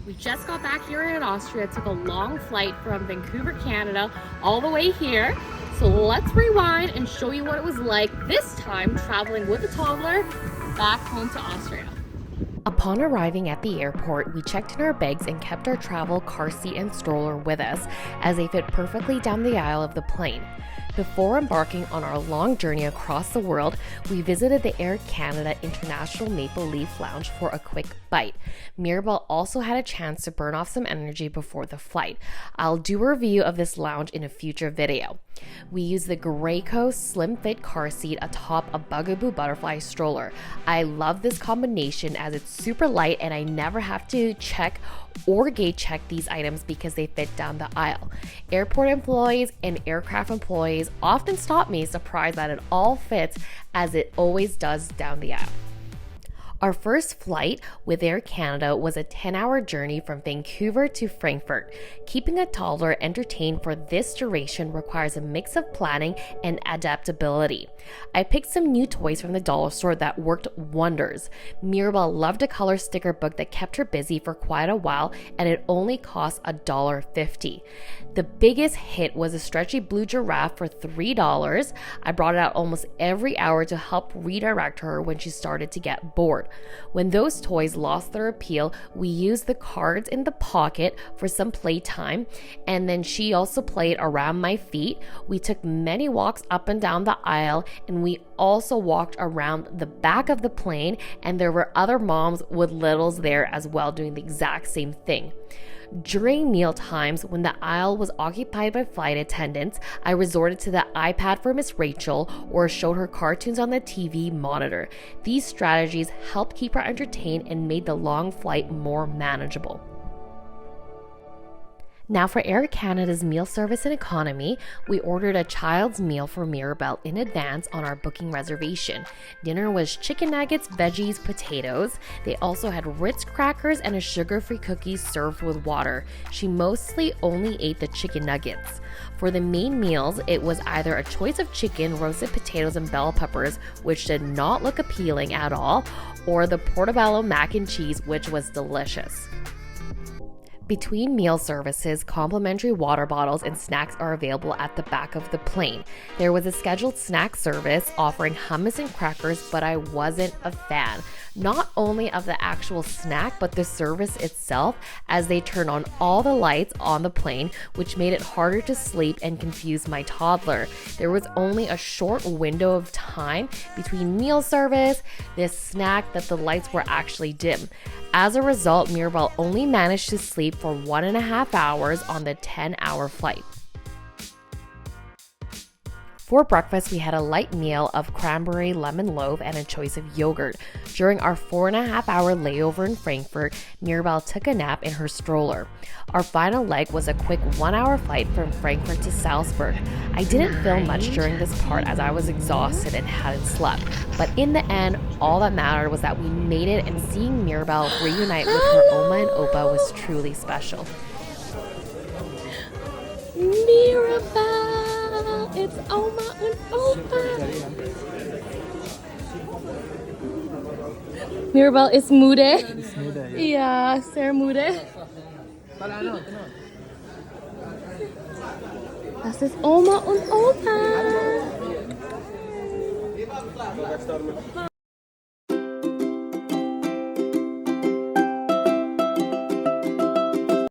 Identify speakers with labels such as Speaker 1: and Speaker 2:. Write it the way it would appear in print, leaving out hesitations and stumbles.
Speaker 1: We just got back here in Austria, took a long flight from Vancouver, Canada, all the way here. So let's rewind and show you what it was like this time traveling with a toddler back home to Austria. Upon arriving at the airport, we checked in our bags and kept our travel car seat and stroller with us, as they fit perfectly down the aisle of the plane. Before embarking on our long journey across the world, we visited the Air Canada International Maple Leaf Lounge for a quick bite. Mirabel also had a chance to burn off some energy before the flight. I'll do a review of this lounge in a future video. We used the Graco slim fit car seat atop a Bugaboo butterfly stroller. I love this combination as it's super light and I never have to check or gate check these items because they fit down the aisle. Airport employees and aircraft employees often stop me surprised that it all fits as it always does down the aisle. Our first flight with Air Canada was a 10-hour journey from Vancouver to Frankfurt. Keeping a toddler entertained for this duration requires a mix of planning and adaptability. I picked some new toys from the dollar store that worked wonders. Mirabel loved a color sticker book that kept her busy for quite a while, and it only cost $1.50. The biggest hit was a stretchy blue giraffe for $3. I brought it out almost every hour to help redirect her when she started to get bored. When those toys lost their appeal, we used the cards in the pocket for some playtime, and then she also played around my feet. We took many walks up and down the aisle, and we also walked around the back of the plane, and there were other moms with littles there as well doing the exact same thing. During meal times, when the aisle was occupied by flight attendants, I resorted to the iPad for Miss Rachel or showed her cartoons on the TV monitor. These strategies helped keep her entertained and made the long flight more manageable. Now for Air Canada's meal service and economy, we ordered a child's meal for Mirabel in advance on our booking reservation. Dinner was chicken nuggets, veggies, potatoes. They also had Ritz crackers and a sugar-free cookie served with water. She mostly only ate the chicken nuggets. For the main meals, it was either a choice of chicken, roasted potatoes, and bell peppers, which did not look appealing at all, or the portobello mac and cheese, which was delicious. Between meal services, complimentary water bottles and snacks are available at the back of the plane. There was a scheduled snack service offering hummus and crackers, but I wasn't a fan. Not only of the actual snack, but the service itself, as they turned on all the lights on the plane, which made it harder to sleep and confused my toddler. There was only a short window of time between meal service, this snack, that the lights were actually dim. As a result, Mirabel only managed to sleep for 1.5 hours on the 10-hour flight. For breakfast, we had a light meal of cranberry lemon loaf and a choice of yogurt. During our 4.5-hour layover in Frankfurt, Mirabel took a nap in her stroller. Our final leg was a quick 1-hour flight from Frankfurt to Salzburg. I didn't feel much during this part as I was exhausted and hadn't slept. But in the end, all that mattered was that we made it, and seeing Mirabel reunite with her Oma and Opa was truly special. Mirabel! It's Oma and Opa! Mirabel ist müde.
Speaker 2: Ist müde, ja.
Speaker 1: Ja, sehr müde. Das ist Oma und Opa.